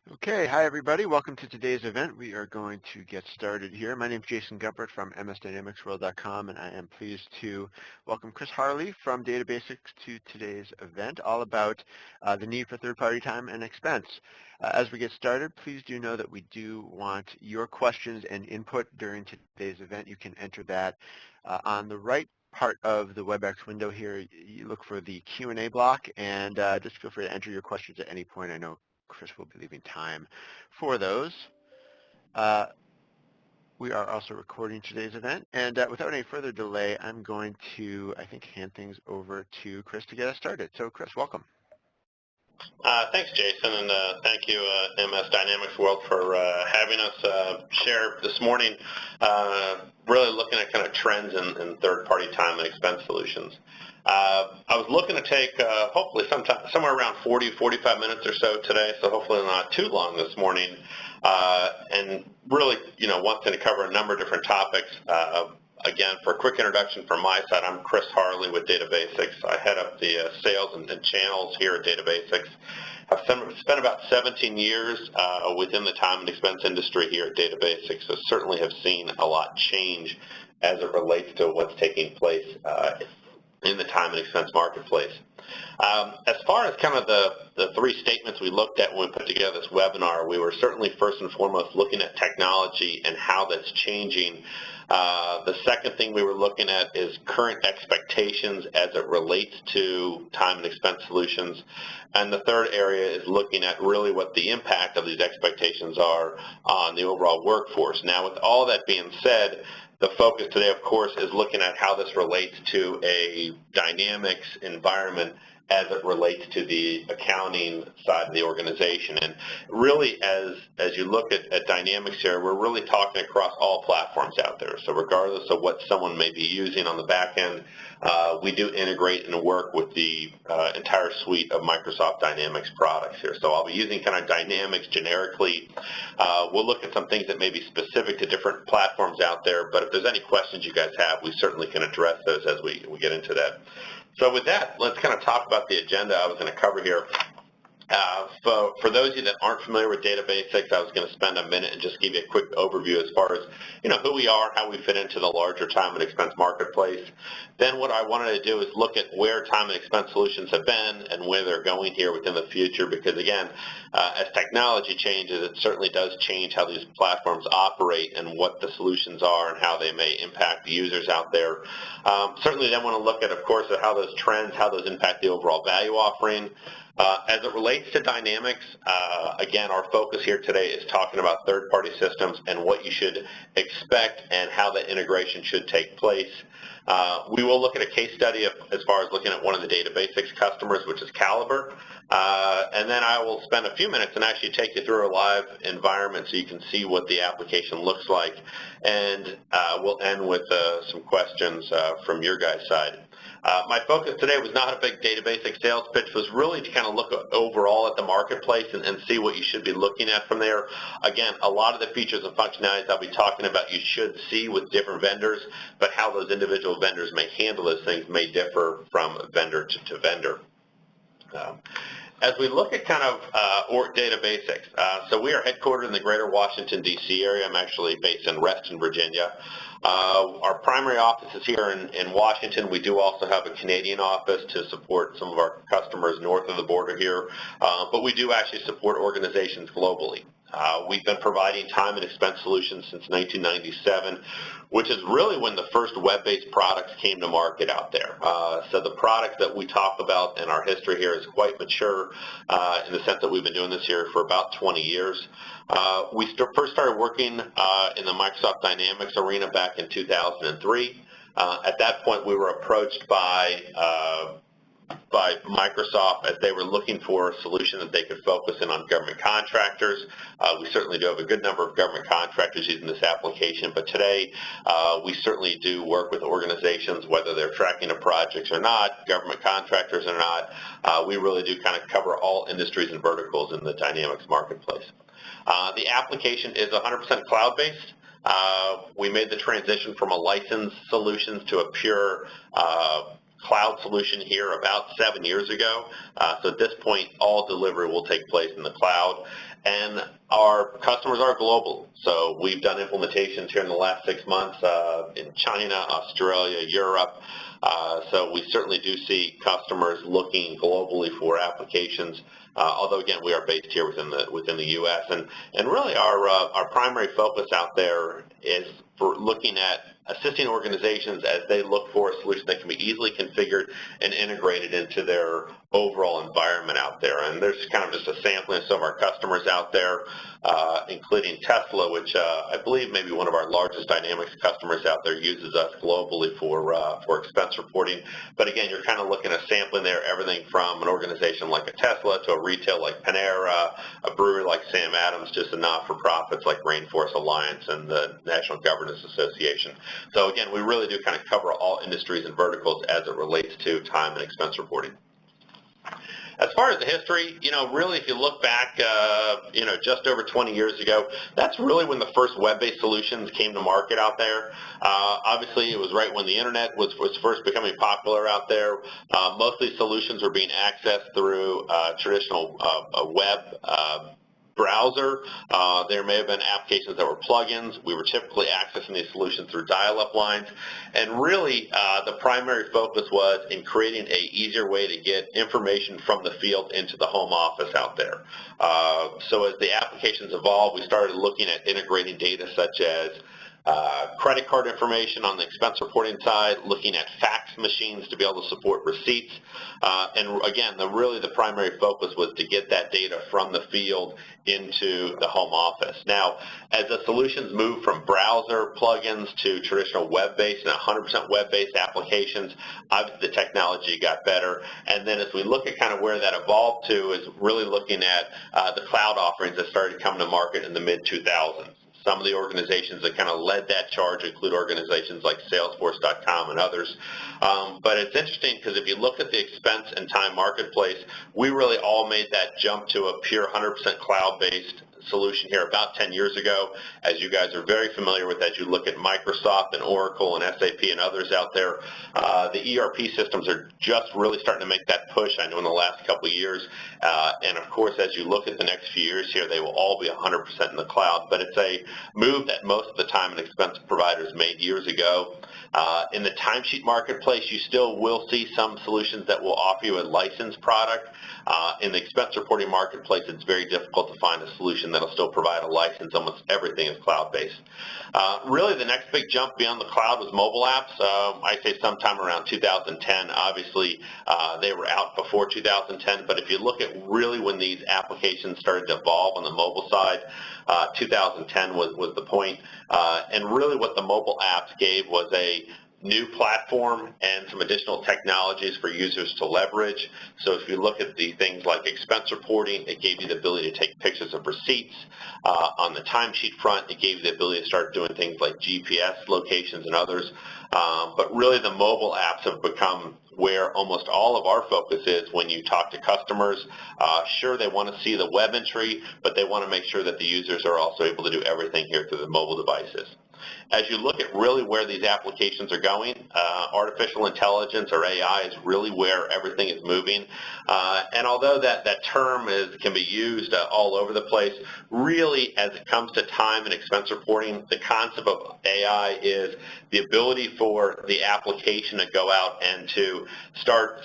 Okay, hi everybody. Welcome to today's event. We are going to get started here. My name is Jason Gumpert from msdynamicsworld.com, and I am pleased to welcome Chris Harley from DataBasics to today's event, all about the need for third-party time and expense. As we get started, please do know that we do want your questions and input during today's event. You can enter that on the right part of the WebEx window here. You look for the Q&A block, and just feel free to enter your questions at any point. I know Chris will be leaving time for those. We are also recording today's event, and without any further delay, I'm going to, I think, hand things over to Chris to get us started. So, Chris, welcome. Thanks, Jason, and thank you, MS Dynamics World, for having us share this morning, really looking at kind of trends in third-party time and expense solutions. I was looking to take hopefully somewhere around 40-45 minutes or so today, so hopefully not too long this morning, and really, wanting to cover a number of different topics. Again, for a quick introduction from my side, I'm Chris Harley with DataBasics. I head up the sales and channels here at DataBasics. I've spent about 17 years within the time and expense industry here at DataBasics, so certainly have seen a lot change as it relates to what's taking place in the time and expense marketplace. As far as kind of the three statements we looked at when we put together this webinar, we were certainly first and foremost looking at technology and how that's changing. The second thing we were looking at is current expectations as it relates to time and expense solutions. And the third area is looking at really what the impact of these expectations are on the overall workforce. Now, with all that being said, the focus today, of course, is looking at how this relates to a dynamics environment as it relates to the accounting side of the organization. And really, as you look at dynamics here, we're really talking across all platforms out there. So regardless of what someone may be using on the back end, we do integrate and work with the entire suite of Microsoft Dynamics products here. So I'll be using kind of Dynamics generically. We'll look at some things that may be specific to different platforms out there, but if there's any questions you guys have, we certainly can address those as we get into that. So with that, let's kind of talk about the agenda I was going to cover here. For those of you that aren't familiar with DataBasics, I was going to spend a minute and just give you a quick overview as far as who we are, how we fit into the larger time and expense marketplace. Then what I wanted to do is look at where time and expense solutions have been and where they're going here within the future, because again, as technology changes, it certainly does change how these platforms operate and what the solutions are and how they may impact the users out there. Certainly then want to look at, of course, at how those trends, how those impact the overall value offering. As it relates to Dynamics, again, our focus here today is talking about third-party systems and what you should expect and how the integration should take place. We will look at a case study as far as looking at one of the DataBasics customers, which is Caliber. And then I will spend a few minutes and actually take you through a live environment so you can see what the application looks like. And we'll end with some questions from your guys' side. My focus today was not a big DataBasics sales pitch, was really to kind of look overall at the marketplace and see what you should be looking at from there. Again, a lot of the features and functionalities I'll be talking about you should see with different vendors, but how those individual vendors may handle those things may differ from vendor to vendor. As we look at kind of DataBasics, so we are headquartered in the greater Washington, D.C. area. I'm actually based in Reston, Virginia. Our primary office is here in Washington. We do also have a Canadian office to support some of our customers north of the border here, but we do actually support organizations globally. We've been providing time and expense solutions since 1997, which is really when the first web-based products came to market out there. So the product that we talk about in our history here is quite mature in the sense that we've been doing this here for about 20 years. We first started working in the Microsoft Dynamics arena back in 2003. At that point, we were approached by Microsoft as they were looking for a solution that they could focus in on government contractors. We certainly do have a good number of government contractors using this application, but today we certainly do work with organizations, whether they're tracking the projects or not, government contractors or not. We really do kind of cover all industries and verticals in the Dynamics marketplace. The application is 100% cloud-based. We made the transition from a licensed solutions to a pure cloud solution here about 7 years ago. So at this point, all delivery will take place in the cloud. And our customers are global. So we've done implementations here in the last 6 months in China, Australia, Europe. So we certainly do see customers looking globally for applications. Although again, we are based here within the U.S. and really our primary focus out there is for looking at assisting organizations as they look for a solution that can be easily configured and integrated into their overall environment out there. And there's kind of just a sampling of some of our customers out there, including Tesla, which I believe maybe one of our largest Dynamics customers out there uses us globally for expense reporting. But again, you're kind of looking at sampling there, everything from an organization like a Tesla to a retail like Panera, a brewery like Sam Adams, just a not-for-profits like Rainforest Alliance and the National Governance Association. So again, we really do kind of cover all industries and verticals as it relates to time and expense reporting. As far as the history, really if you look back, just over 20 years ago, that's really when the first web-based solutions came to market out there. Obviously, it was right when the internet was first becoming popular out there. Mostly solutions were being accessed through traditional web browser. There may have been applications that were plugins. We were typically accessing these solutions through dial-up lines. And really, the primary focus was in creating an easier way to get information from the field into the home office out there. So as the applications evolved, we started looking at integrating data such as credit card information on the expense reporting side, looking at fax machines to be able to support receipts. And again, the primary focus was to get that data from the field into the home office. Now, as the solutions moved from browser plugins to traditional web-based and 100% web-based applications, obviously the technology got better. And then as we look at kind of where that evolved to is really looking at the cloud offerings that started coming to market in the mid-2000s. Some of the organizations that kind of led that charge include organizations like Salesforce.com and others. But it's interesting because if you look at the expense and time marketplace, we really all made that jump to a pure 100% cloud-based solution here about 10 years ago, as you guys are very familiar with as you look at Microsoft and Oracle and SAP and others out there. The ERP systems are just really starting to make that push, I know, in the last couple of years. And of course, as you look at the next few years here, they will all be 100% in the cloud. But it's a move that most of the time and expense providers made years ago. In the timesheet marketplace, you still will see some solutions that will offer you a licensed product. In the expense reporting marketplace, it's very difficult to find a solution that'll still provide a license. Almost everything is cloud-based. Really, the next big jump beyond the cloud was mobile apps. I'd say sometime around 2010. Obviously, they were out before 2010, but if you look at really when these applications started to evolve on the mobile side, 2010 was the point. And really what the mobile apps gave was a new platform and some additional technologies for users to leverage. So if you look at the things like expense reporting, it gave you the ability to take pictures of receipts. On the timesheet front, it gave you the ability to start doing things like GPS locations and others. But really the mobile apps have become where almost all of our focus is when you talk to customers. Sure, they want to see the web entry, but they want to make sure that the users are also able to do everything here through the mobile devices. As you look at really where these applications are going, artificial intelligence or AI is really where everything is moving. And although that term can be used all over the place, really as it comes to time and expense reporting, the concept of AI is the ability for the application to go out and to start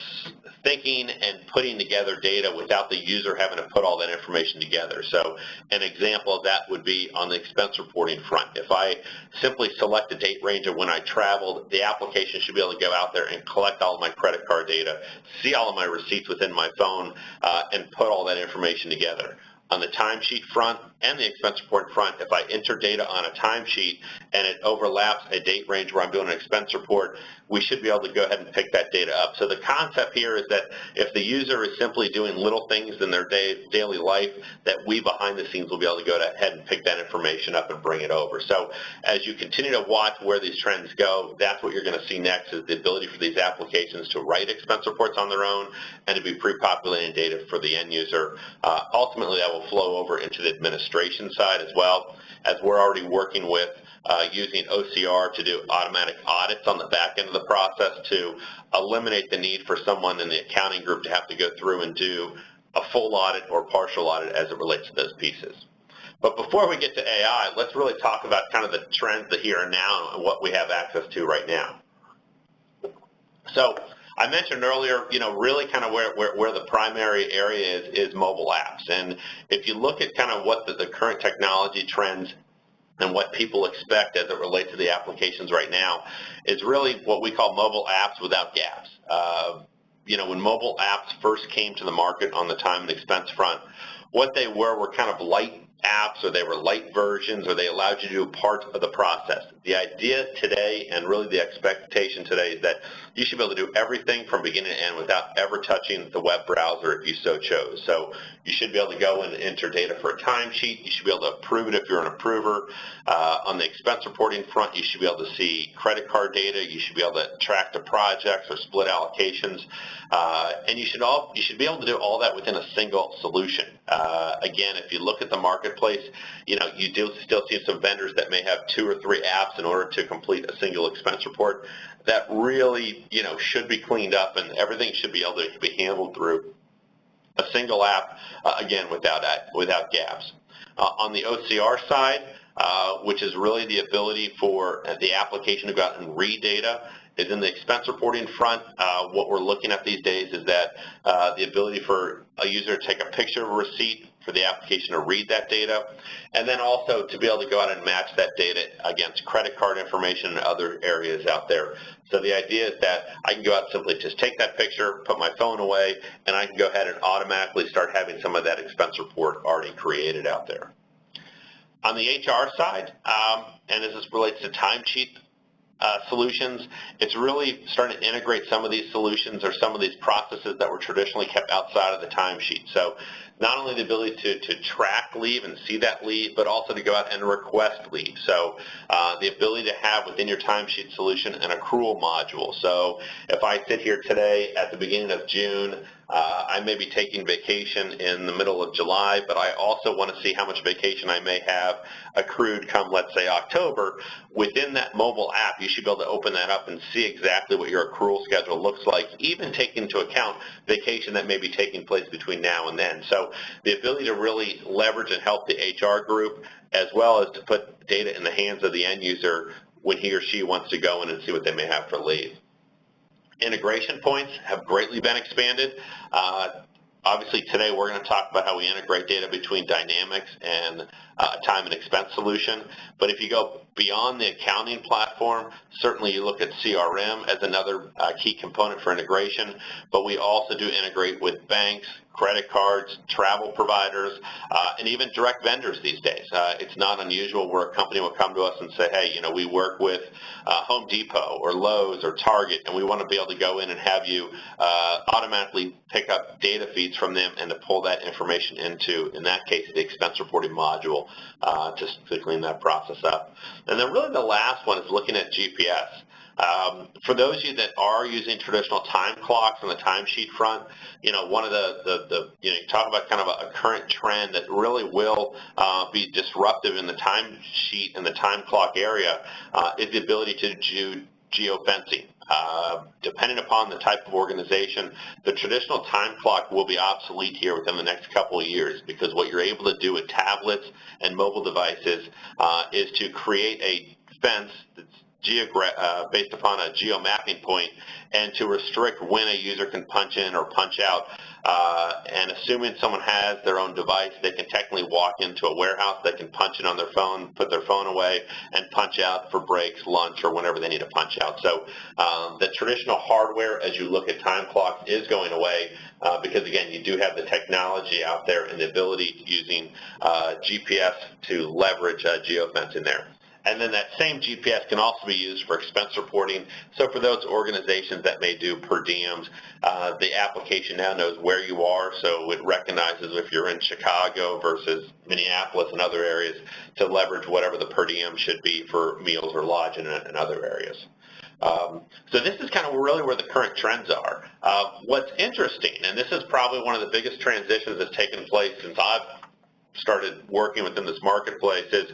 thinking and putting together data without the user having to put all that information together. So an example of that would be on the expense reporting front. If I simply select a date range of when I traveled, the application should be able to go out there and collect all of my credit card data, see all of my receipts within my phone, and put all that information together. On the timesheet front and the expense report front, if I enter data on a timesheet and it overlaps a date range where I'm doing an expense report, we should be able to go ahead and pick that data up. So the concept here is that if the user is simply doing little things in their daily life, that we behind the scenes will be able to go ahead and pick that information up and bring it over. So as you continue to watch where these trends go, that's what you're going to see next, is the ability for these applications to write expense reports on their own and to be pre-populating data for the end user. Ultimately, that will flow over into the administration side as well, as we're already working with using OCR to do automatic audits on the back end of the process to eliminate the need for someone in the accounting group to have to go through and do a full audit or partial audit as it relates to those pieces. But before we get to AI, let's really talk about kind of the trends, the here and now, and what we have access to right now. So I mentioned earlier, really kind of where the primary area is mobile apps. And if you look at kind of what the current technology trends and what people expect as it relates to the applications right now, is really what we call mobile apps without gaps. When mobile apps first came to the market on the time and expense front, what they were kind of light apps, or they were light versions, or they allowed you to do part of the process. The idea today, and really the expectation today, is that you should be able to do everything from beginning to end without ever touching the web browser if you so chose. So you should be able to go and enter data for a timesheet. You should be able to approve it if you're an approver. On the expense reporting front, you should be able to see credit card data. You should be able to track the projects or split allocations. And you should be able to do all that within a single solution. Again, if you look at the marketplace, you do still see some vendors that may have 2 or 3 apps in order to complete a single expense report. That really, should be cleaned up, and everything should be able to be handled through a single app, again, without gaps. On the OCR side, which is really the ability for the application to go out and read data, is in the expense reporting front. What we're looking at these days is that the ability for a user to take a picture of a receipt, for the application to read that data, and then also to be able to go out and match that data against credit card information and other areas out there. So the idea is that I can go out and simply just take that picture, put my phone away, and I can go ahead and automatically start having some of that expense report already created out there. On the HR side, and as this relates to timesheet solutions, it's really starting to integrate some of these solutions or some of these processes that were traditionally kept outside of the timesheet. So not only the ability to track leave and see that leave, but also to go out and request leave. So the ability to have within your timesheet solution an accrual module. So if I sit here today at the beginning of June, I may be taking vacation in the middle of July, but I also want to see how much vacation I may have accrued come, let's say, October. Within that mobile app, you should be able to open that up and see exactly what your accrual schedule looks like, even taking into account vacation that may be taking place between now and then. So the ability to really leverage and help the HR group, as well as to put data in the hands of the end user when he or she wants to go in and see what they may have for leave. Integration points have greatly been expanded. Obviously, today we're going to talk about how we integrate data between Dynamics and a time and expense solution. But if you go beyond the accounting platform, certainly you look at CRM as another key component for integration. But we also do integrate with banks, credit cards, travel providers, and even direct vendors these days. It's not unusual where a company will come to us and say, hey, we work with Home Depot or Lowe's or Target, and we want to be able to go in and have you automatically pick up data feeds from them and to pull that information into, in that case, the expense reporting module to clean that process up. And then really the last one is looking at GPS. For those of you that are using traditional time clocks on the timesheet front, one of you talk about kind of a current trend that really will be disruptive in the timesheet and the time clock area is the ability to do Geo Fencing. Depending upon the type of organization, the traditional time clock will be obsolete here within the next couple of years, because what you're able to do with tablets and mobile devices is to create a fence that's based upon a geo mapping point, and to restrict when a user can punch in or punch out. And assuming someone has their own device, they can technically walk into a warehouse, they can punch in on their phone, put their phone away, and punch out for breaks, lunch, or whenever they need to punch out. So the traditional hardware, as you look at time clocks, is going away because, again, you do have the technology out there and the ability using GPS to leverage geofencing there. And then that same GPS can also be used for expense reporting. So for those organizations that may do per diems, the application now knows where you are, so it recognizes if you're in Chicago versus Minneapolis and other areas to leverage whatever the per diem should be for meals or lodging and other areas. So this is kind of really where the current trends are. What's interesting, and this is probably one of the biggest transitions that's taken place since I've started working within this marketplace is,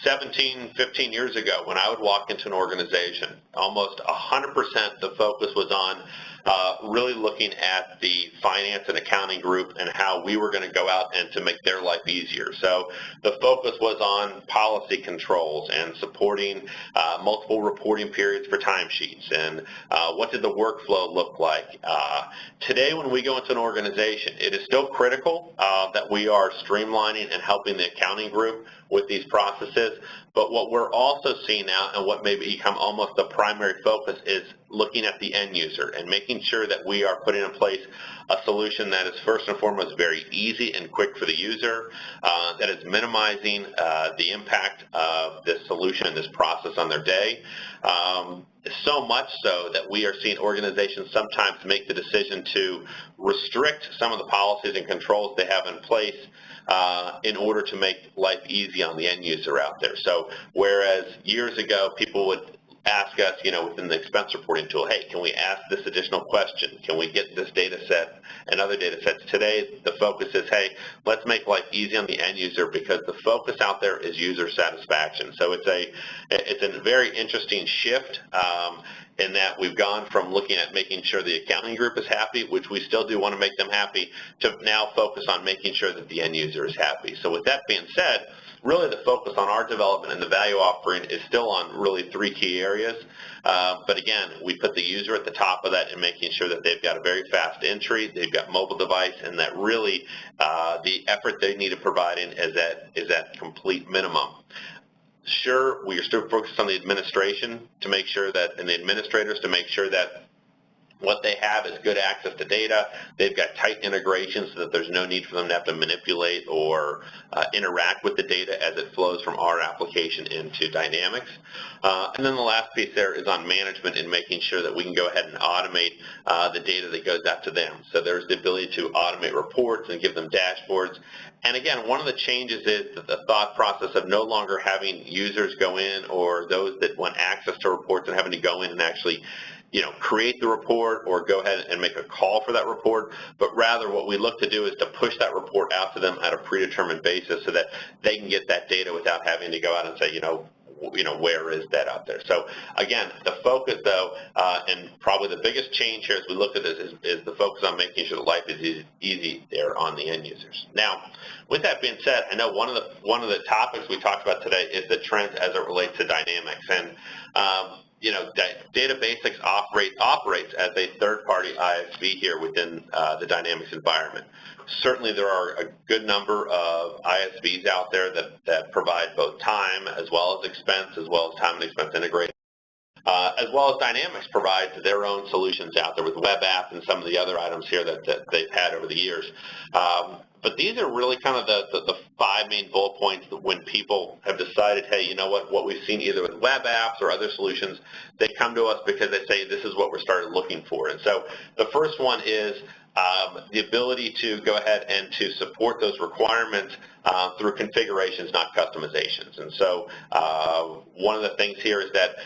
17, 15 years ago, when I would walk into an organization, almost 100% the focus was on really looking at the finance and accounting group and how we were going to go out and to make their life easier. So the focus was on policy controls and supporting multiple reporting periods for timesheets and what did the workflow look like. Today, when we go into an organization, it is still critical that we are streamlining and helping the accounting group with these processes, but what we're also seeing now and what may become almost the primary focus is looking at the end user and making sure that we are putting in place a solution that is first and foremost very easy and quick for the user, that is minimizing the impact of this solution and this process on their day. So much so that we are seeing organizations sometimes make the decision to restrict some of the policies and controls they have in place in order to make life easy on the end user out there. So whereas years ago people would ask us, within the expense reporting tool, hey, can we ask this additional question? Can we get this data set and other data sets? Today, the focus is, hey, let's make life easy on the end user because the focus out there is user satisfaction. So it's a very interesting shift in that we've gone from looking at making sure the accounting group is happy, which we still do want to make them happy, to now focus on making sure that the end user is happy. So with that being said, really the focus on our development and the value offering is still on really 3 key areas. But again, we put the user at the top of that and making sure that they've got a very fast entry, they've got mobile device, and that really the effort they need to provide in is at complete minimum. Sure, we are still focused on the administration to make sure that, and the administrators to make sure that what they have is good access to data. They've got tight integration so that there's no need for them to have to manipulate or interact with the data as it flows from our application into Dynamics. And then the last piece there is on management and making sure that we can go ahead and automate the data that goes out to them. So there's the ability to automate reports and give them dashboards. And again, one of the changes is that the thought process of no longer having users go in or those that want access to reports and having to go in and actually create the report or go ahead and make a call for that report, but rather what we look to do is to push that report out to them at a predetermined basis so that they can get that data without having to go out and say, where is that out there? So again, the focus though, and probably the biggest change here as we look at this is the focus on making sure that life is easy there on the end users. Now, with that being said, I know one of the topics we talked about today is the trends as it relates to Dynamics, and DataBasics operates as a third-party ISV here within the Dynamics environment. Certainly there are a good number of ISVs out there that provide both time as well as expense, as well as time and expense integration, as well as Dynamics provides their own solutions out there with web app and some of the other items here that they've had over the years. But these are really kind of the 5 main bullet points that when people have decided, hey, what we've seen either with web apps or other solutions, they come to us because they say this is what we're started looking for. And so the first one is the ability to go ahead and to support those requirements through configurations, not customizations. And so one of the things here is that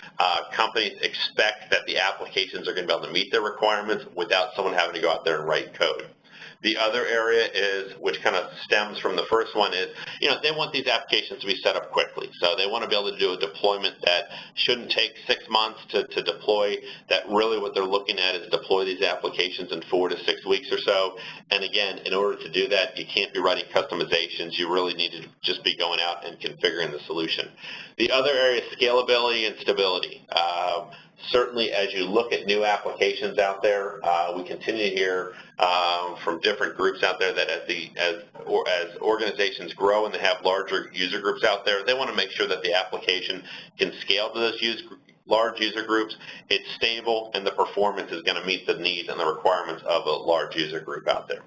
companies expect that the applications are going to be able to meet their requirements without someone having to go out there and write code. The other area is, which kind of stems from the first one, is, they want these applications to be set up quickly. So they want to be able to do a deployment that shouldn't take 6 months to deploy, that really what they're looking at is deploy these applications in 4 to 6 weeks or so. And again, in order to do that, you can't be writing customizations. You really need to just be going out and configuring the solution. The other area is scalability and stability. Certainly, as you look at new applications out there, we continue to hear from different groups out there that as organizations grow and they have larger user groups out there, they want to make sure that the application can scale to those large user groups, it's stable, and the performance is going to meet the needs and the requirements of a large user group out there.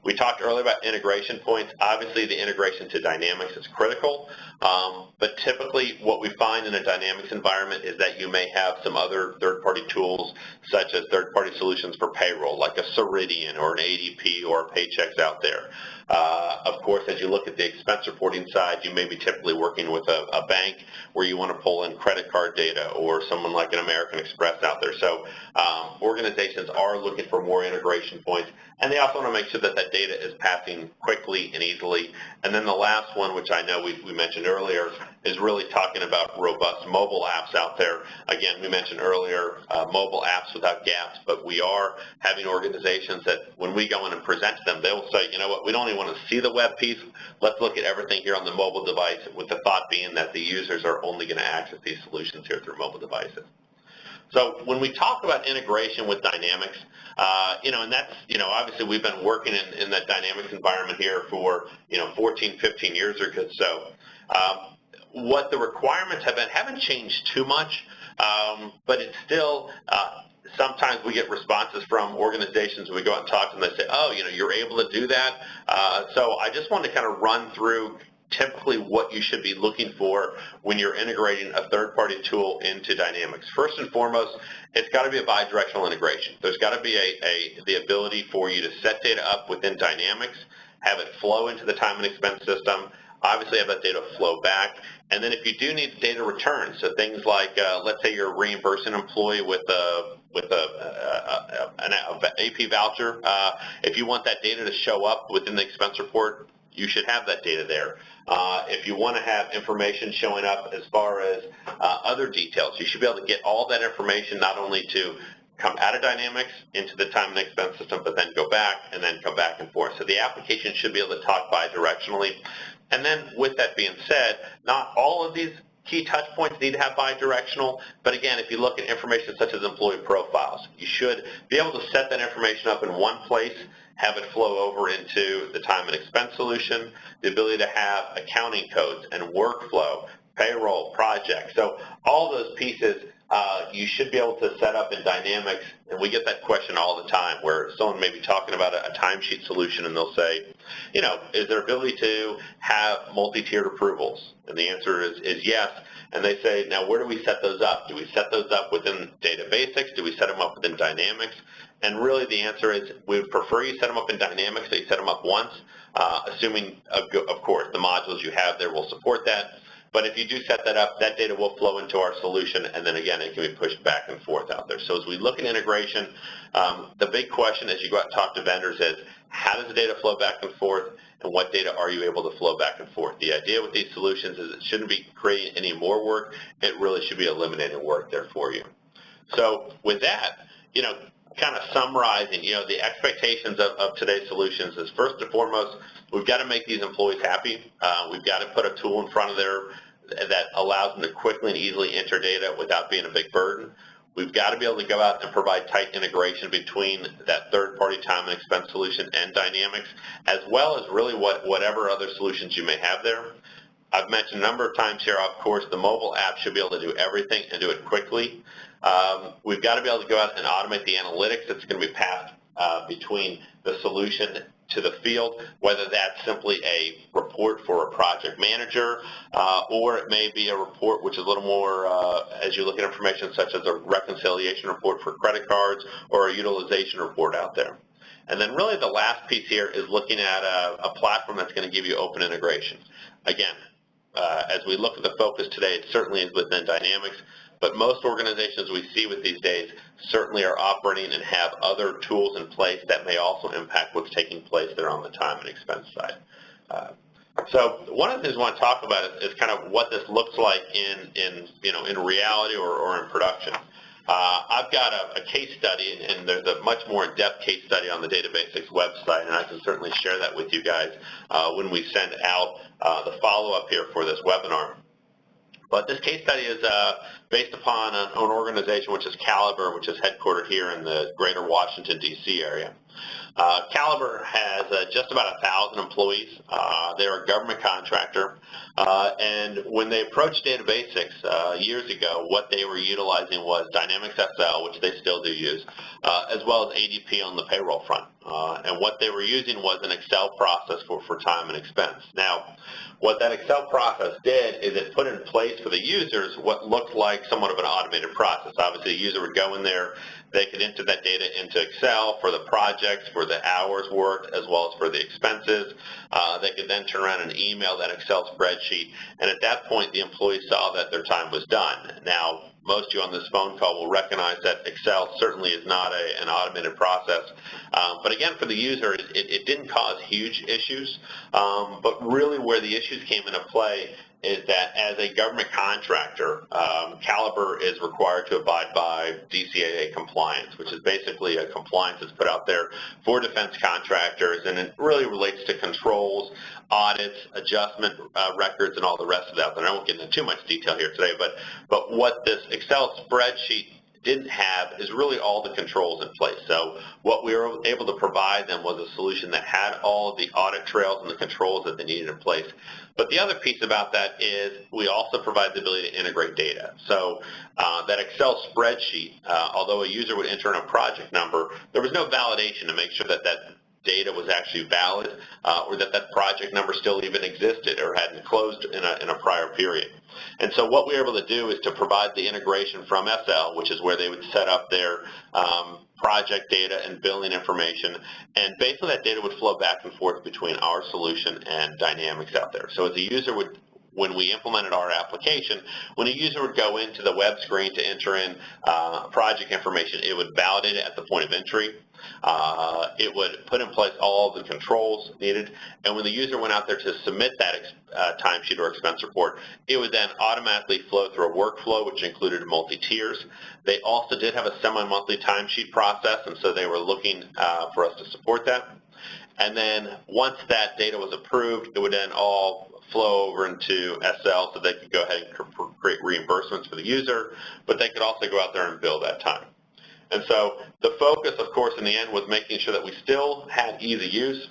We talked earlier about integration points. Obviously, the integration to Dynamics is critical, but typically what we find in a Dynamics environment is that you may have some other third-party tools, such as third-party solutions for payroll, like a Ceridian or an ADP or a Paychex out there. Of course, as you look at the expense reporting side, you may be typically working with a bank where you want to pull in credit card data, or someone like an American Express out there. So organizations are looking for more integration points, and they also want to make sure that that data is passing quickly and easily. And then the last one, which I know we mentioned earlier, is really talking about robust mobile apps out there. Again, we mentioned earlier mobile apps without gaps, but we are having organizations that when we go in and present to them, they'll say, you know what, we don't even want to see the web piece. Let's look at everything here on the mobile device, with the thought being that the users are only going to access these solutions here through mobile devices. So when we talk about integration with Dynamics, and that's, obviously we've been working in that Dynamics environment here for, 14, 15 years or so. What the requirements have been haven't changed too much, but it's still, sometimes we get responses from organizations when we go out and talk to them. They say, oh, you're able to do that. So I just wanted to kind of run through typically what you should be looking for when you're integrating a third-party tool into Dynamics. First and foremost, it's got to be a bi-directional integration. There's got to be the ability for you to set data up within Dynamics, have it flow into the time and expense system, obviously have that data flow back, and then if you do need data returns, so things like, let's say you're reimbursing an employee with an AP voucher, if you want that data to show up within the expense report, you should have that data there. If you want to have information showing up as far as other details, you should be able to get all that information, not only to come out of Dynamics into the time and expense system, but then go back and then come back and forth. So the application should be able to talk bi-directionally. And then with that being said, not all of these key touch points need to have bi-directional, but again, if you look at information such as employee profiles, you should be able to set that information up in one place, have it flow over into the time and expense solution, the ability to have accounting codes and workflow, payroll, projects. So all those pieces you should be able to set up in Dynamics, and we get that question all the time where someone may be talking about a timesheet solution and they'll say, is there ability to have multi-tiered approvals? And the answer is yes. And they say, now where do we set those up? Do we set those up within DATABASICS? Do we set them up within Dynamics? And really the answer is we would prefer you set them up in Dynamics, so you set them up once, assuming, of course, the modules you have there will support that. But if you do set that up, that data will flow into our solution, and then again, it can be pushed back and forth out there. So as we look at integration, the big question as you go out and talk to vendors is, how does the data flow back and forth, and what data are you able to flow back and forth? The idea with these solutions is it shouldn't be creating any more work. It really should be eliminating work there for you. So with that, kind of summarizing, the expectations of today's solutions is, first and foremost, we've got to make these employees happy. We've got to put a tool in front of that allows them to quickly and easily enter data without being a big burden. We've got to be able to go out and provide tight integration between that third-party time and expense solution and Dynamics, as well as really whatever other solutions you may have there. I've mentioned a number of times here, of course, the mobile app should be able to do everything and do it quickly. We've got to be able to go out and automate the analytics that's going to be passed between the solution to the field, whether that's simply a report for a project manager, or it may be a report which is a little more, as you look at information such as a reconciliation report for credit cards or a utilization report out there. And then really the last piece here is looking at a platform that's going to give you open integration. Again, as we look at the focus today, it certainly is within Dynamics, but most organizations we see with these days certainly are operating and have other tools in place that may also impact what's taking place there on the time and expense side. So one of the things I want to talk about is kind of what this looks like in reality or in production. I've got a case study, and there's a much more in-depth case study on the DATABASICS website, and I can certainly share that with you guys when we send out the follow-up here for this webinar. But this case study is based upon an organization which is Caliber, which is headquartered here in the greater Washington, D.C. area. Caliber has just about 1,000 employees. They're a government contractor. And when they approached DATABASICS years ago, what they were utilizing was Dynamics XL, which they still do use, as well as ADP on the payroll front. And what they were using was an Excel process for time and expense. Now, what that Excel process did is it put in place for the users what looked like somewhat of an automated process. Obviously, a user would go in there, they could enter that data into Excel for the projects, for the hours worked, as well as for the expenses. They could then turn around and email that Excel spreadsheet, and at that point, the employee saw that their time was done. Now, most of you on this phone call will recognize that Excel certainly is not an automated process. But again, for the user, it didn't cause huge issues. But really where the issues came into play is that as a government contractor, Caliber is required to abide by DCAA compliance, which is basically a compliance that's put out there for defense contractors, and it really relates to controls, audits, adjustment records, and all the rest of that. And I won't get into too much detail here today, but what this Excel spreadsheet didn't have is really all the controls in place. So what we were able to provide them was a solution that had all of the audit trails and the controls that they needed in place. But the other piece about that is we also provide the ability to integrate data. So that Excel spreadsheet, although a user would enter in a project number, there was no validation to make sure that that data was actually valid or that that project number still even existed or hadn't closed in a prior period. And so what we were able to do is to provide the integration from SL, which is where they would set up their project data and billing information, and basically that data would flow back and forth between our solution and Dynamics out there. So as a user would, when we implemented our application, when a user would go into the web screen to enter in project information, it would validate it at the point of entry. It would put in place all of the controls needed, and when the user went out there to submit that timesheet or expense report, it would then automatically flow through a workflow which included multi-tiers. They also did have a semi-monthly timesheet process, and so they were looking for us to support that. And then once that data was approved, it would then all flow over into SL so they could go ahead and create reimbursements for the user, but they could also go out there and bill that time. And so the focus, of course, in the end was making sure that we still had easy use,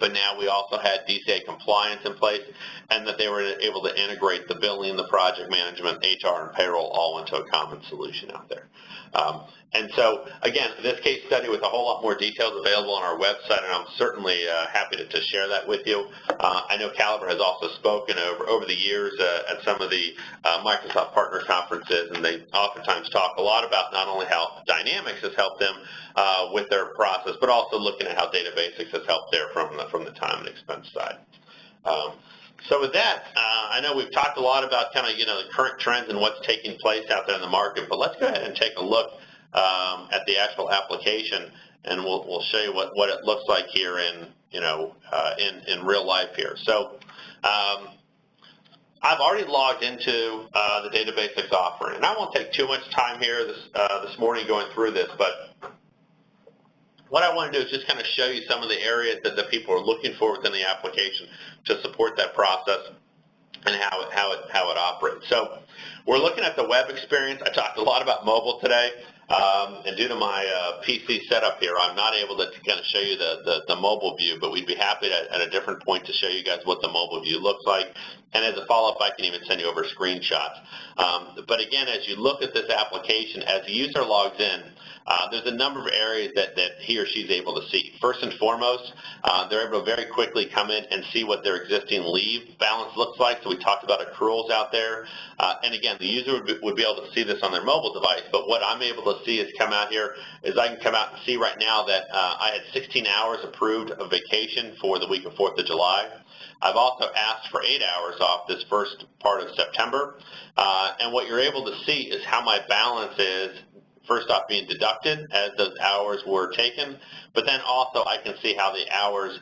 but now we also had DCA compliance in place and that they were able to integrate the billing, the project management, HR, and payroll all into a common solution out there. And so, again, this case study with a whole lot more details available on our website, and I'm certainly happy to share that with you. I know Caliber has also spoken over the years at some of the Microsoft Partner Conferences, and they oftentimes talk a lot about not only how Dynamics has helped them with their process, but also looking at how DataBasics has helped there from the time and expense side. So with that, I know we've talked a lot about kind of, the current trends and what's taking place out there in the market, but let's go ahead and take a look at the actual application, and we'll show you what it looks like here in real life here. So I've already logged into the DataBasics offering, and I won't take too much time here this morning going through this, but what I want to do is just kind of show you some of the areas that the people are looking for within the application to support that process and how it operates. So we're looking at the web experience. I talked a lot about mobile today, and due to my PC setup here, I'm not able to kind of show you the mobile view, but we'd be happy at a different point to show you guys what the mobile view looks like. And as a follow-up, I can even send you over screenshots. But again, as you look at this application, as the user logs in, there's a number of areas that he or she's able to see. First and foremost, they're able to very quickly come in and see what their existing leave balance looks like. So we talked about accruals out there. And again, the user would be able to see this on their mobile device. But what I'm able to see is come out here is I can come out and see right now that I had 16 hours approved of vacation for the week of 4th of July. I've also asked for 8 hours off this first part of September. And what you're able to see is how my balance is, first off, being deducted as those hours were taken, but then also I can see how the hours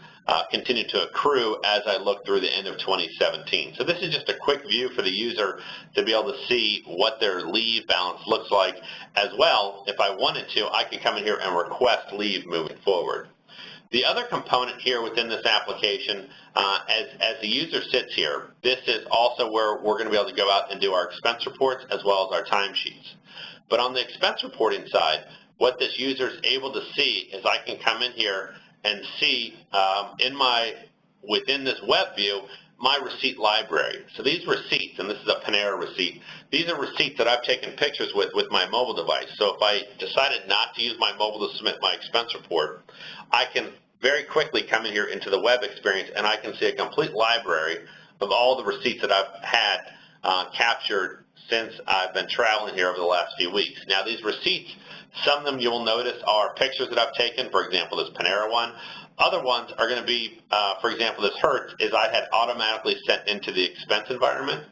continue to accrue as I look through the end of 2017. So this is just a quick view for the user to be able to see what their leave balance looks like. As well, if I wanted to, I could come in here and request leave moving forward. The other component here within this application, as the user sits here, this is also where we're going to be able to go out and do our expense reports as well as our timesheets. But on the expense reporting side, what this user is able to see is I can come in here and see within this web view my receipt library. So these receipts, and this is a Panera receipt, these are receipts that I've taken pictures with my mobile device. So if I decided not to use my mobile to submit my expense report, I can very quickly come in here into the web experience and I can see a complete library of all the receipts that I've had captured since I've been traveling here over the last few weeks. Now these receipts, some of them you will notice are pictures that I've taken, for example this Panera one. Other ones are going to be, for example this Hertz, is I had automatically sent into the expense environment.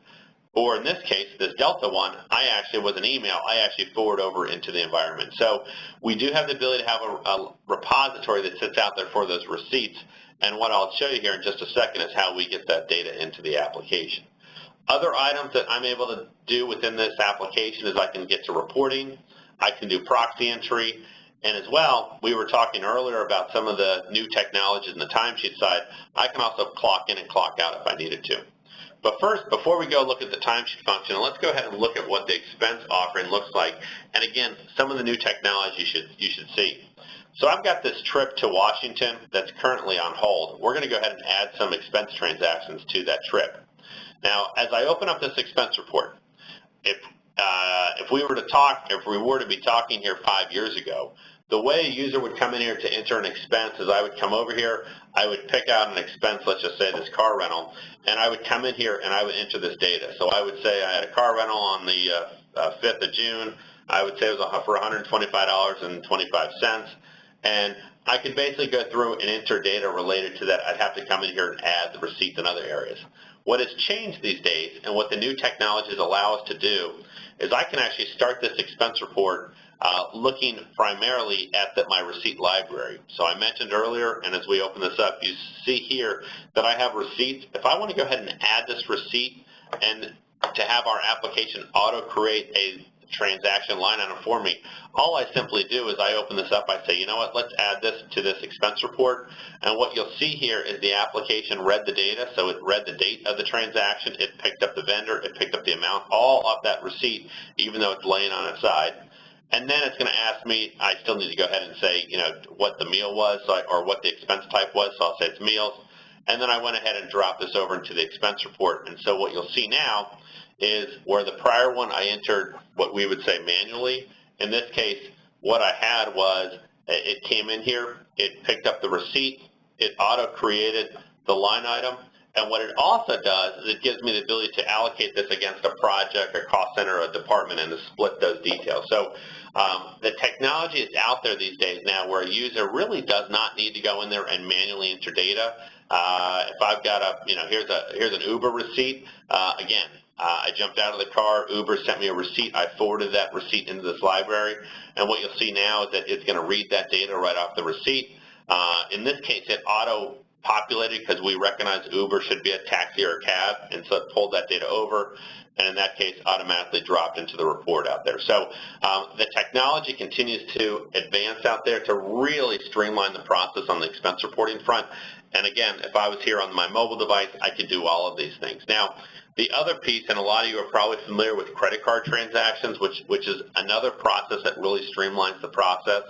Or in this case, this Delta one, I actually, with an email, I actually forward over into the environment. So we do have the ability to have a repository that sits out there for those receipts. And what I'll show you here in just a second is how we get that data into the application. Other items that I'm able to do within this application is I can get to reporting, I can do proxy entry, and as well, we were talking earlier about some of the new technologies in the timesheet side. I can also clock in and clock out if I needed to. But first, before we go look at the timesheet function, let's go ahead and look at what the expense offering looks like. And again, some of the new technology you should see. So I've got this trip to Washington that's currently on hold. We're going to go ahead and add some expense transactions to that trip. Now, as I open up this expense report, if we were to be talking here 5 years ago, the way a user would come in here to enter an expense is I would come over here, I would pick out an expense, let's just say this car rental, and I would come in here and I would enter this data. So I would say I had a car rental on the 5th of June. I would say it was for $125.25. And I could basically go through and enter data related to that. I'd have to come in here and add the receipts in other areas. What has changed these days and what the new technologies allow us to do is I can actually start this expense report looking primarily at my receipt library. So I mentioned earlier, and as we open this up, you see here that I have receipts. If I want to go ahead and add this receipt and to have our application auto-create a transaction line item for me, all I simply do is I open this up, I say, you know what, let's add this to this expense report, and what you'll see here is the application read the data, so it read the date of the transaction, it picked up the vendor, it picked up the amount, all of that receipt, even though it's laying on its side. And then it's going to ask me, I still need to go ahead and say, you know, what the meal was, or what the expense type was, so I'll say it's meals. And then I went ahead and dropped this over into the expense report. And so what you'll see now is where the prior one I entered what we would say manually. In this case, what I had was it came in here, it picked up the receipt, it auto-created the line item, and what it also does is it gives me the ability to allocate this against a project, a cost center, or a department, and to split those details. So the technology is out there these days now where a user really does not need to go in there and manually enter data. If I've got here's an Uber receipt, again, I jumped out of the car, Uber sent me a receipt, I forwarded that receipt into this library, and what you'll see now is that it's going to read that data right off the receipt. In this case, it auto-populated because we recognize Uber should be a taxi or a cab, and so it pulled that data over, and in that case, automatically dropped into the report out there. So the technology continues to advance out there to really streamline the process on the expense reporting front. And again, if I was here on my mobile device, I could do all of these things. Now, the other piece, and a lot of you are probably familiar with credit card transactions, which is another process that really streamlines the process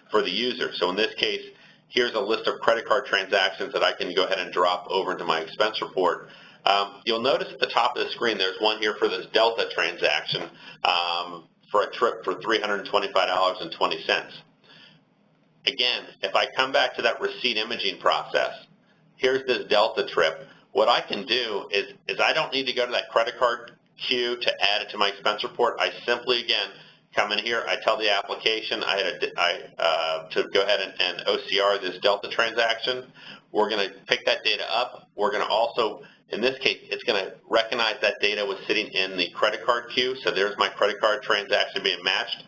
for the user. So in this case, here's a list of credit card transactions that I can go ahead and drop over into my expense report. You'll notice at the top of the screen, there's one here for this Delta transaction for a trip for $325.20. Again, if I come back to that receipt imaging process, here's this Delta trip. What I can do is I don't need to go to that credit card queue to add it to my expense report. I simply, again, come in here, I tell the application to go ahead and OCR this Delta transaction. We're going to pick that data up. We're going to also, in this case, it's going to recognize that data was sitting in the credit card queue. So there's my credit card transaction being matched.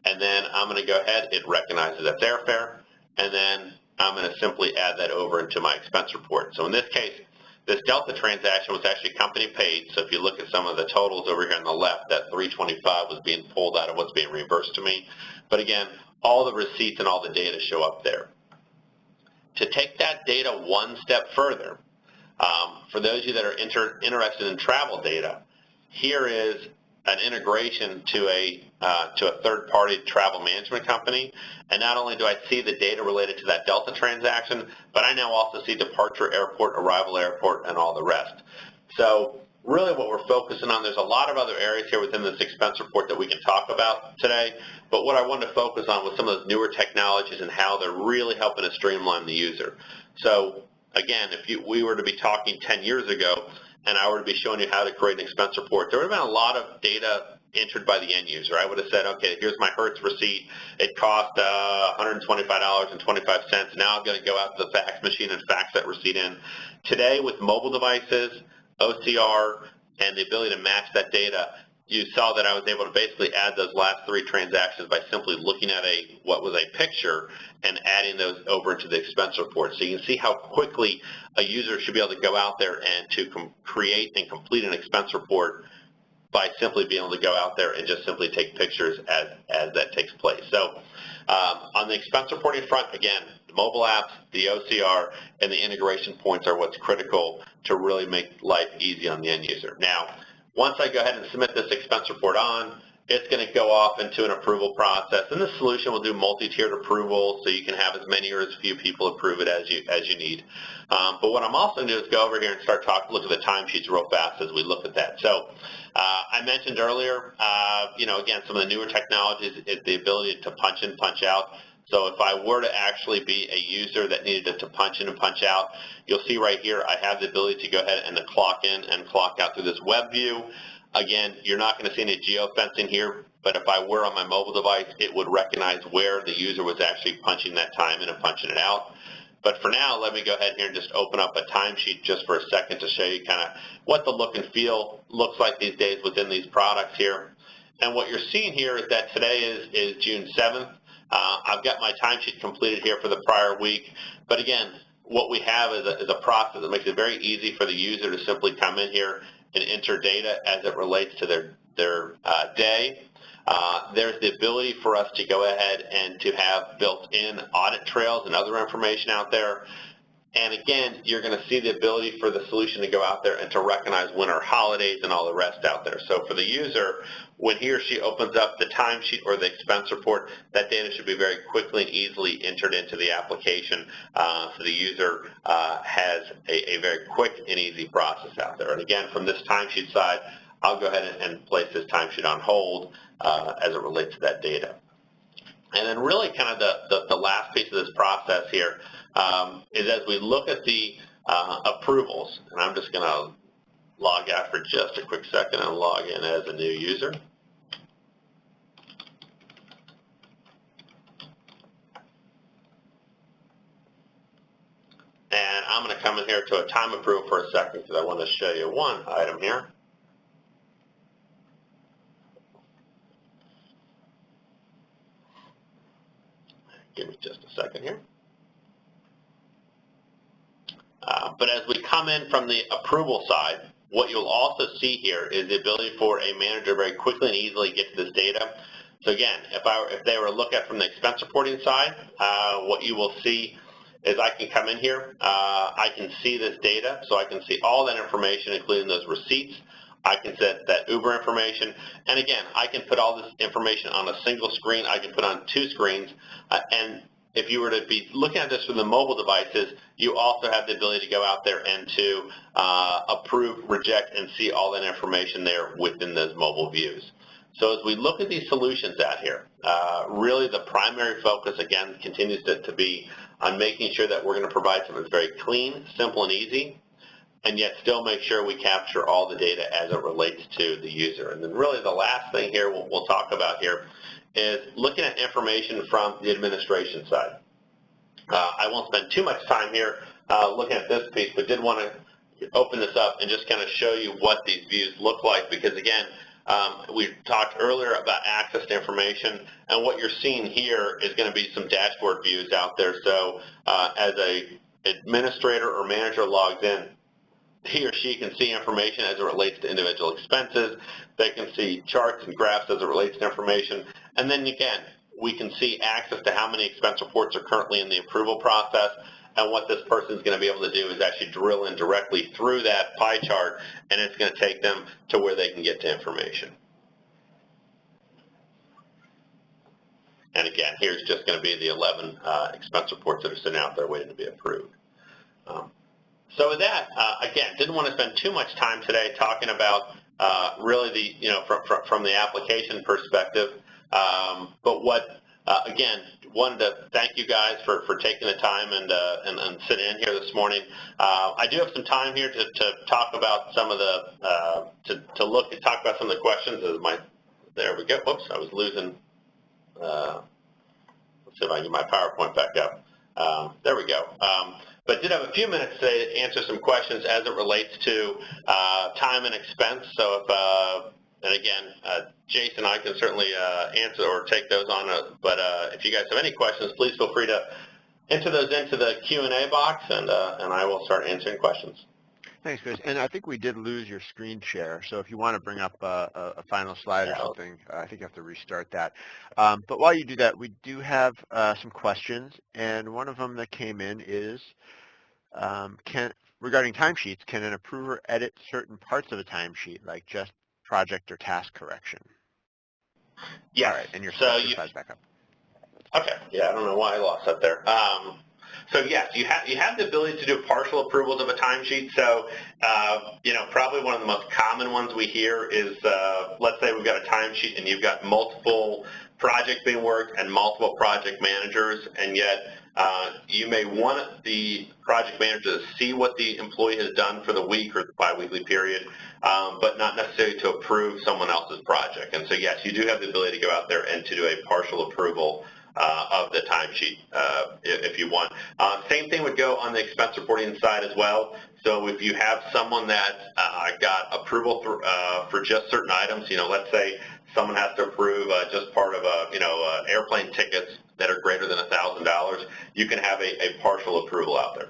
And then I'm going to go ahead, it recognizes that's airfare, and then I'm going to simply add that over into my expense report. So in this case, this Delta transaction was actually company paid, so if you look at some of the totals over here on the left, that $325 was being pulled out of what's being reimbursed to me. But again, all the receipts and all the data show up there. To take that data one step further, for those of you that are interested in travel data, here is an integration to a third-party travel management company, and not only do I see the data related to that Delta transaction, but I now also see departure airport, arrival airport, and all the rest. So really what we're focusing on, there's a lot of other areas here within this expense report that we can talk about today, but what I wanted to focus on was some of those newer technologies and how they're really helping to streamline the user. So again, if we were to be talking 10 years ago, and I were to be showing you how to create an expense report, there would have been a lot of data entered by the end user. I would have said, okay, here's my Hertz receipt. It cost $125.25. Now I'm going to go out to the fax machine and fax that receipt in. Today, with mobile devices, OCR, and the ability to match that data, you saw that I was able to basically add those last 3 transactions by simply looking at what was a picture and adding those over into the expense report. So you can see how quickly a user should be able to go out there and to create and complete an expense report by simply being able to go out there and just simply take pictures as that takes place. So on the expense reporting front, again, the mobile apps, the OCR, and the integration points are what's critical to really make life easy on the end user. Now, once I go ahead and submit this expense report on, it's going to go off into an approval process, and this solution will do multi-tiered approval, so you can have as many or as few people approve it as you need. But what I'm also going to do is go over here and start look at the timesheets real fast as we look at that. So I mentioned earlier, again, some of the newer technologies is the ability to punch in, punch out. So if I were to actually be a user that needed to punch in and punch out, you'll see right here I have the ability to go ahead and to clock in and clock out through this web view. Again, you're not going to see any Geo Fencing here, but if I were on my mobile device, it would recognize where the user was actually punching that time in and punching it out. But for now, let me go ahead here and just open up a timesheet just for a second to show you kind of what the look and feel looks like these days within these products here. And what you're seeing here is that today is June 7th. I've got my timesheet completed here for the prior week. But again, what we have is a process that makes it very easy for the user to simply come in here and enter data as it relates to their day. There's the ability for us to go ahead and to have built-in audit trails and other information out there. And again, you're going to see the ability for the solution to go out there and to recognize winter holidays and all the rest out there. So for the user, when he or she opens up the timesheet or the expense report, that data should be very quickly and easily entered into the application. So the user has a very quick and easy process out there. And again, from this timesheet side, I'll go ahead and place this timesheet on hold as it relates to that data. And then really kind of the last piece of this process here is as we look at the approvals, and I'm just going to log out for just a quick second and log in as a new user. And I'm going to come in here to a time approval for a second because I want to show you one item here. Give me just a second here. But as we come in from the approval side, what you'll also see here is the ability for a manager to very quickly and easily get to this data. So again, if they were to look at from the expense reporting side, what you will see is I can come in here, I can see this data, so I can see all that information, including those receipts. I can set that Uber information, and again, I can put all this information on a single screen. I can put on 2 screens, and if you were to be looking at this from the mobile devices, you also have the ability to go out there and to approve, reject, and see all that information there within those mobile views. So as we look at these solutions out here, really the primary focus, again, continues to be on making sure that we're going to provide something that's very clean, simple, and easy, and yet still make sure we capture all the data as it relates to the user. And then really the last thing here we'll talk about here is looking at information from the administration side. I won't spend too much time here looking at this piece, but did want to open this up and just kind of show you what these views look like, because again, we talked earlier about access to information, and what you're seeing here is going to be some dashboard views out there. So as a administrator or manager logs in, he or she can see information as it relates to individual expenses. They can see charts and graphs as it relates to information. And then again, we can see access to how many expense reports are currently in the approval process, and what this person is going to be able to do is actually drill in directly through that pie chart, and it's going to take them to where they can get to information. And again, here's just going to be the 11 expense reports that are sitting out there waiting to be approved. So with that, again, didn't want to spend too much time today talking about really the, from the application perspective. But what, again, wanted to thank you guys for taking the time and sitting in here this morning. I do have some time here to talk about some of the, talk about some of the questions. There we go. Whoops, I was losing. Let's see if I can get my PowerPoint back up. There we go. But did have a few minutes today to answer some questions as it relates to time and expense. So if, and again, Jason and I can certainly answer or take those on. But if you guys have any questions, please feel free to enter those into the Q&A box, and I will start answering questions. Thanks, Chris. And I think we did lose your screen share, so if you want to bring up a final slide or something, I think you have to restart that. But while you do that, we do have some questions, and one of them that came in is, regarding timesheets, can an approver edit certain parts of a timesheet, like just project or task correction? Yes. All right, and your slide's back up. Okay. Yeah, I don't know why I lost that there. So yes, you have the ability to do partial approvals of a timesheet. So probably one of the most common ones we hear is, let's say we've got a timesheet and you've got multiple projects being worked and multiple project managers, and yet you may want the project manager to see what the employee has done for the week or the biweekly period, but not necessarily to approve someone else's project. And so yes, you do have the ability to go out there and to do a partial approval of the timesheet if you want. Same thing would go on the expense reporting side as well. So if you have someone that got approval for just certain items, let's say someone has to approve just part of airplane tickets that are greater than $1,000, you can have a partial approval out there.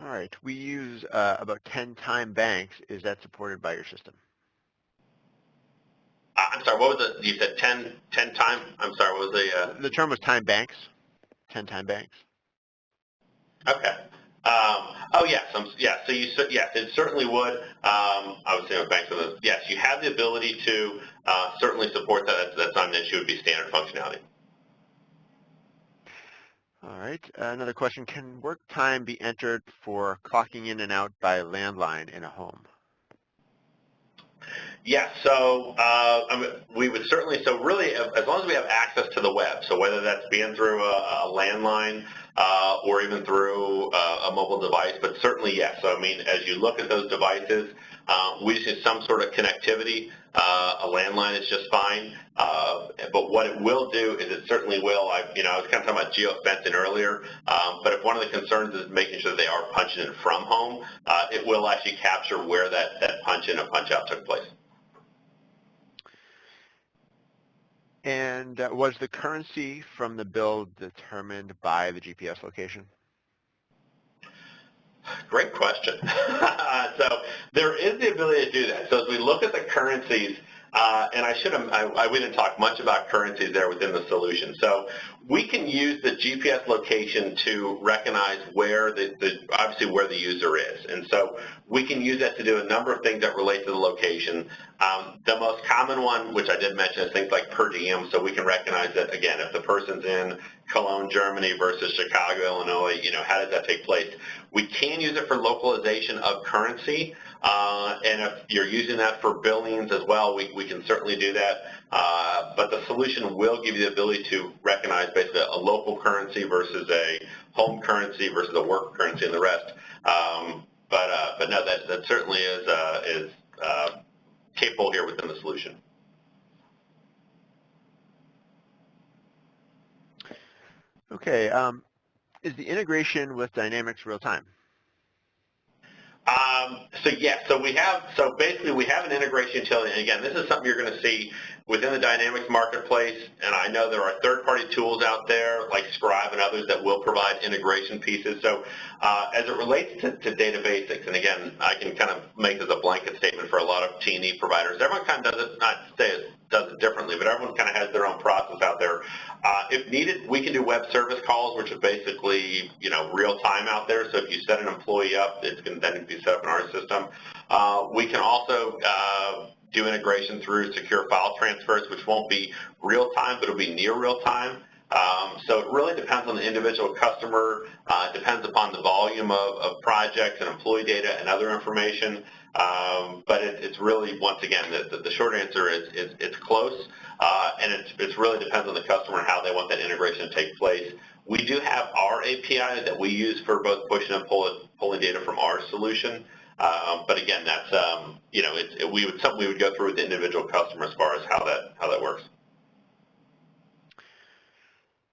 All right. We use about 10 time banks. Is that supported by your system? I'm sorry, what was it? You said 10 time? I'm sorry, what was the... The term was time banks, 10 time banks. Okay. Oh, yes. So yes, it certainly would. I would say with banks, yes, you have the ability to certainly support that. That's not an issue. It would be standard functionality. All right. Another question, can work time be entered for clocking in and out by landline in a home? Yes, so we would certainly, so really as long as we have access to the web, so whether that's being through a landline or even through a mobile device, but certainly yes. So I mean, as you look at those devices, we just need some sort of connectivity. A landline is just fine, but what it will do is it certainly will, I was kind of talking about Geo Fencing earlier, but if one of the concerns is making sure they are punching in from home, it will actually capture where that punch in and punch out took place. And was the currency from the bill determined by the GPS location? Great question. So there is the ability to do that. So as we look at the currencies, and we didn't talk much about currencies there within the solution. So we can use the GPS location to recognize where obviously where the user is. And so we can use that to do a number of things that relate to the location. The most common one, which I did mention, is things like per diem. So we can recognize that, again, if the person's in Cologne, Germany versus Chicago, Illinois, how does that take place? We can use it for localization of currency. And if you're using that for billings as well, we can certainly do that. But the solution will give you the ability to recognize basically a local currency versus a home currency versus a work currency and the rest. But no, that certainly is capable here within the solution. Okay. Is the integration with Dynamics real time? So yes, so basically we have an integration utility, and again, this is something you're going to see within the Dynamics marketplace, and I know there are third-party tools out there like Scribe and others that will provide integration pieces. So as it relates to DataBasics, and again, I can kind of make this a blanket statement for a lot of T&E providers, everyone kind of does it, not say it does it differently, but everyone kind of has their own process out there. If needed, we can do web service calls, which is basically, real time out there. So if you set an employee up, it's going to then be set up in our system. We can also do integration through secure file transfers, which won't be real time, but it'll be near real time. So it really depends on the individual customer, depends upon the volume of projects and employee data and other information. But it's really, once again, the short answer is it's close, and it really depends on the customer and how they want that integration to take place. We do have our API that we use for both pushing and pulling data from our solution. But again, that's something we would go through with the individual customer as far as how that works.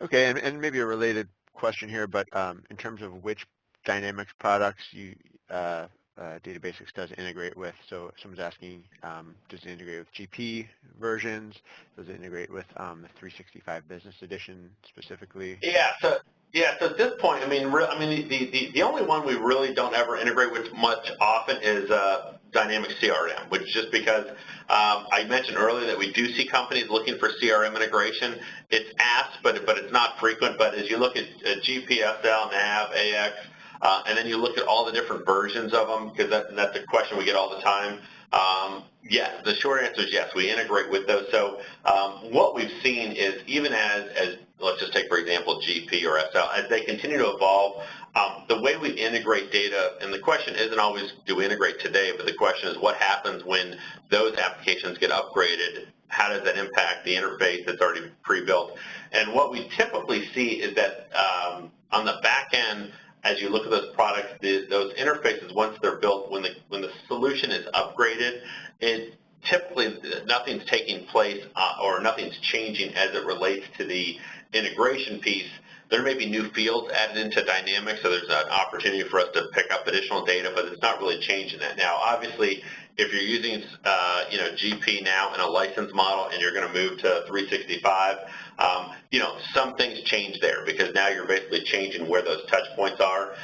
Okay, and maybe a related question here, but in terms of which Dynamics products DataBasics does integrate with, so someone's asking, does it integrate with GP versions? Does it integrate with the 365 Business Edition specifically? Yeah. So at this point, the only one we really don't ever integrate with much often is Dynamics CRM, which is just because I mentioned earlier that we do see companies looking for CRM integration. It's asked, but it's not frequent. But as you look at GP, SL, NAV, AX, and then you look at all the different versions of them, because that's a question we get all the time. Yes, the short answer is yes, we integrate with those. So what we've seen is even as let's just take, for example, GP or SL, as they continue to evolve, the way we integrate data, and the question isn't always do we integrate today, but the question is what happens when those applications get upgraded? How does that impact the interface that's already pre-built? And what we typically see is that on the back end, as you look at those products, those interfaces, once they're built, when the solution is upgraded, it typically nothing's taking place or nothing's changing as it relates to the integration piece. There may be new fields added into Dynamics, so there's an opportunity for us to pick up additional data, but it's not really changing that. Now, obviously, if you're using GP now in a license model and you're going to move to 365, some things change there because now you're basically changing where those touch points are.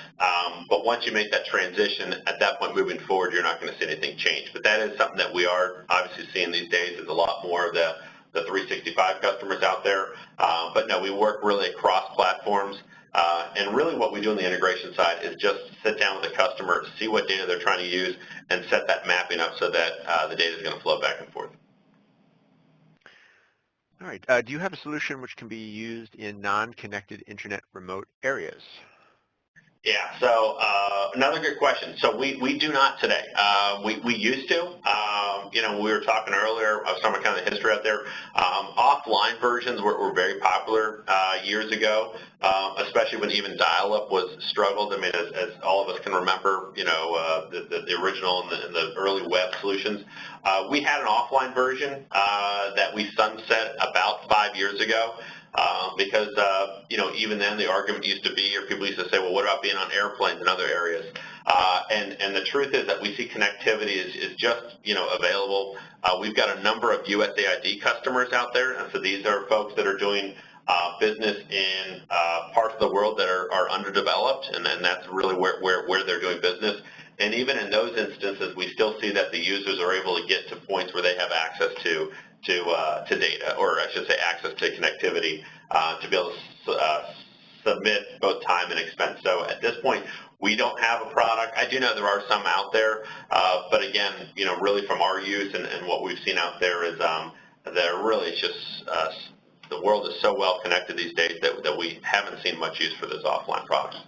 But once you make that transition, at that point moving forward, you're not going to see anything change. But that is something that we are obviously seeing these days. Is a lot more of the 365 customers out there. But no, we work really across platforms. And really what we do on the integration side is just sit down with the customer, see what data they're trying to use, and set that mapping up so that the data is going to flow back and forth. All right. Do you have a solution which can be used in non-connected internet remote areas? Yeah, so another good question. So we do not today. We used to. We were talking earlier, I was talking about kind of the history out there. Offline versions were very popular years ago, especially when even dial-up was struggled. I mean, as all of us can remember, the original and the early web solutions. We had an offline version that we sunset about 5 years ago. Because even then the argument used to be, or people used to say, well, what about being on airplanes and other areas? And the truth is that we see connectivity is just available. We've got a number of USAID customers out there, and so these are folks that are doing business in parts of the world that are underdeveloped, and then that's really where they're doing business. And even in those instances, we still see that the users are able to get to points where they have access to data, or I should say access to connectivity, to be able to submit both time and expense. So at this point, we don't have a product. I do know there are some out there, but again, really from our use and what we've seen out there is that really it's just the world is so well connected these days that we haven't seen much use for those offline products.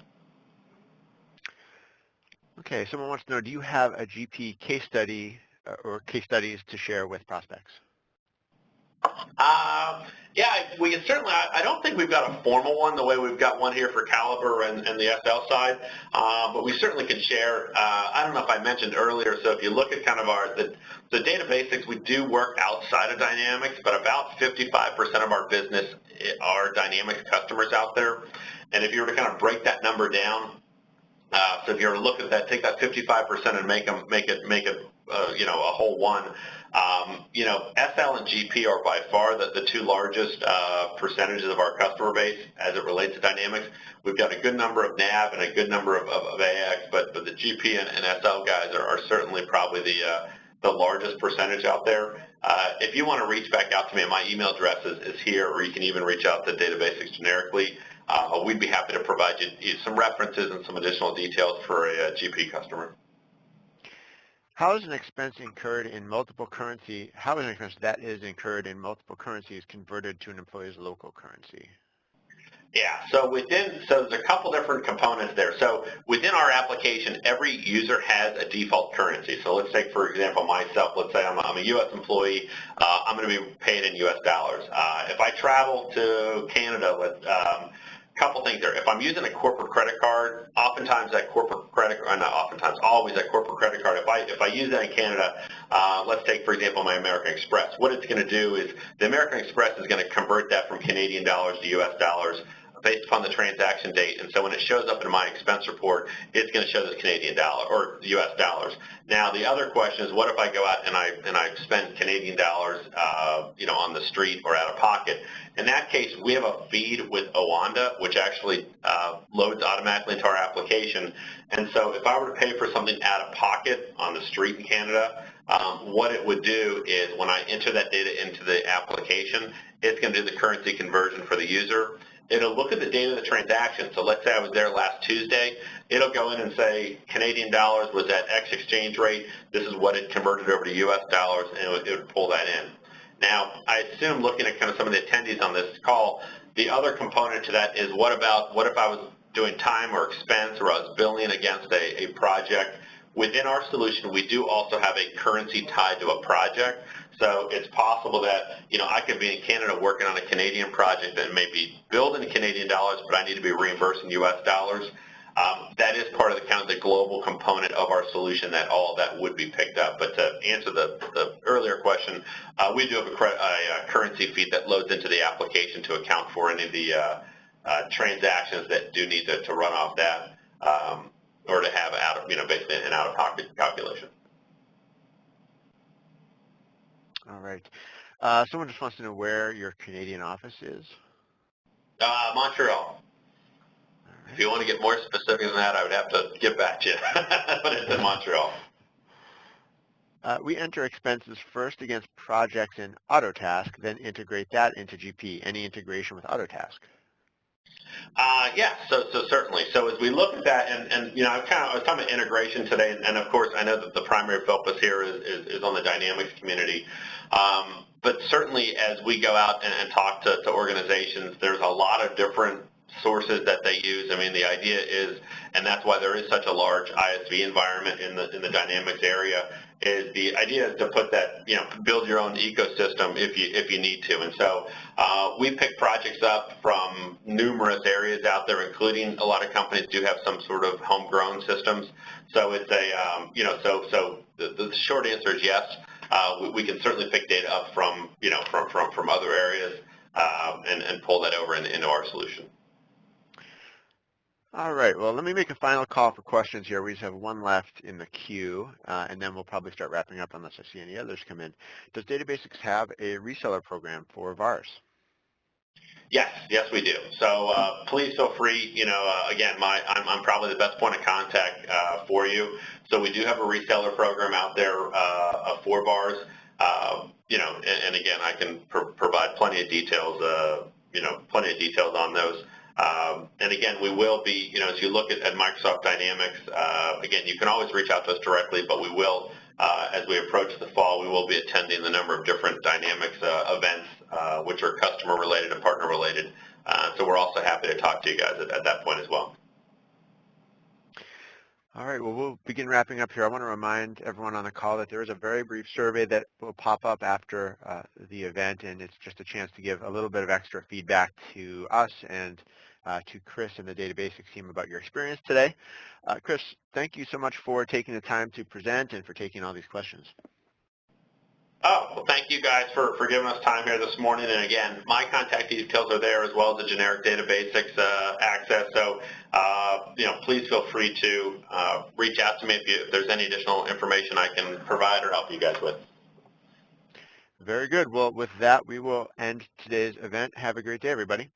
Okay, someone wants to know, do you have a GP case study or case studies to share with prospects? Yeah, we can certainly. I don't think we've got a formal one the way we've got one here for Caliber and the SL side, but we certainly can share. I don't know if I mentioned earlier, so if you look at kind of the DataBasics, we do work outside of Dynamics, but about 55% of our business are Dynamics customers out there. And if you were to kind of break that number down, so if you were to look at that, take that 55% and make it a whole one. SL and GP are by far the two largest percentages of our customer base as it relates to Dynamics. We've got a good number of NAV and a good number of AX, but the GP and SL guys are certainly probably the largest percentage out there. If you want to reach back out to me, my email address is here, or you can even reach out to DataBasics generically. We'd be happy to provide you some references and some additional details for a GP customer. How is an expense incurred in multiple currency, how is an expense that is incurred in multiple currencies converted to an employee's local currency? Yeah, so there's a couple different components there. So within our application, every user has a default currency. So let's take, for example, myself, let's say I'm a U.S. employee, I'm going to be paid in U.S. dollars. If I travel to Canada, couple things there. If I'm using a corporate credit card, oftentimes that corporate credit, or not oftentimes, always that corporate credit card, if I use that in Canada, let's take, for example, my American Express. What it's going to do is the American Express is going to convert that from Canadian dollars to U.S. dollars based upon the transaction date. And so when it shows up in my expense report, it's going to show this Canadian dollar or U.S. dollars. Now, the other question is, what if I go out and I spend Canadian dollars, on the street or out of pocket? In that case, we have a feed with Owanda, which actually loads automatically into our application. And so if I were to pay for something out of pocket on the street in Canada, what it would do is when I enter that data into the application, it's going to do the currency conversion for the user. It'll look at the date of the transaction. So let's say I was there last Tuesday. It'll go in and say Canadian dollars was at X exchange rate. This is what it converted over to U.S. dollars, and it would pull that in. Now, I assume looking at kind of some of the attendees on this call, the other component to that is what if I was doing time or expense or I was billing against a project? Within our solution, we do also have a currency tied to a project. So it's possible that, I could be in Canada working on a Canadian project that may be billed in Canadian dollars, but I need to be reimbursed in U.S. dollars. That is part of the kind of the global component of our solution that all of that would be picked up. But to answer the earlier question, we do have a currency feed that loads into the application to account for any of the transactions that do need to run off that or to have basically an out-of-pocket calculation. All right. Someone just wants to know where your Canadian office is. Montreal. Right. If you want to get more specific than that, I would have to get back to you. But it's in Montreal. We enter expenses first against projects in Autotask, then integrate that into GP. Any integration with Autotask? Yeah, so certainly. So as we look at that, and I was talking about integration today, and of course I know that the primary focus here is on the Dynamics community. But certainly as we go out and talk to organizations, there's a lot of different sources that they use. I mean, the idea is, and that's why there is such a large ISV environment in the Dynamics area, is the idea is to put that, build your own ecosystem if you need to. And so we pick projects up from numerous areas out there, including a lot of companies do have some sort of homegrown systems. So it's so the short answer is yes. We can certainly pick data up from other areas and pull that over into our solution. All right. Well, let me make a final call for questions here. We just have one left in the queue, and then we'll probably start wrapping up unless I see any others come in. Does DataBasics have a reseller program for VARs? Yes, we do. So please feel free. Again, I'm probably the best point of contact for you. So we do have a reseller program out there for VARs. And again, I can provide plenty of details. On those. And again, we will be, as you look at Microsoft Dynamics, again, you can always reach out to us directly, but we will, as we approach the fall, we will be attending the number of different Dynamics events, which are customer related and partner related. So we're also happy to talk to you guys at that point as well. All right, well, we'll begin wrapping up here. I want to remind everyone on the call that there is a very brief survey that will pop up after the event, and it's just a chance to give a little bit of extra feedback to us and to Chris and the DataBasics team about your experience today. Chris, thank you so much for taking the time to present and for taking all these questions. Oh, well, thank you guys for giving us time here this morning. And again, my contact details are there as well as the generic DataBasics access. So, please feel free to reach out to me if there's any additional information I can provide or help you guys with. Very good. Well, with that, we will end today's event. Have a great day, everybody.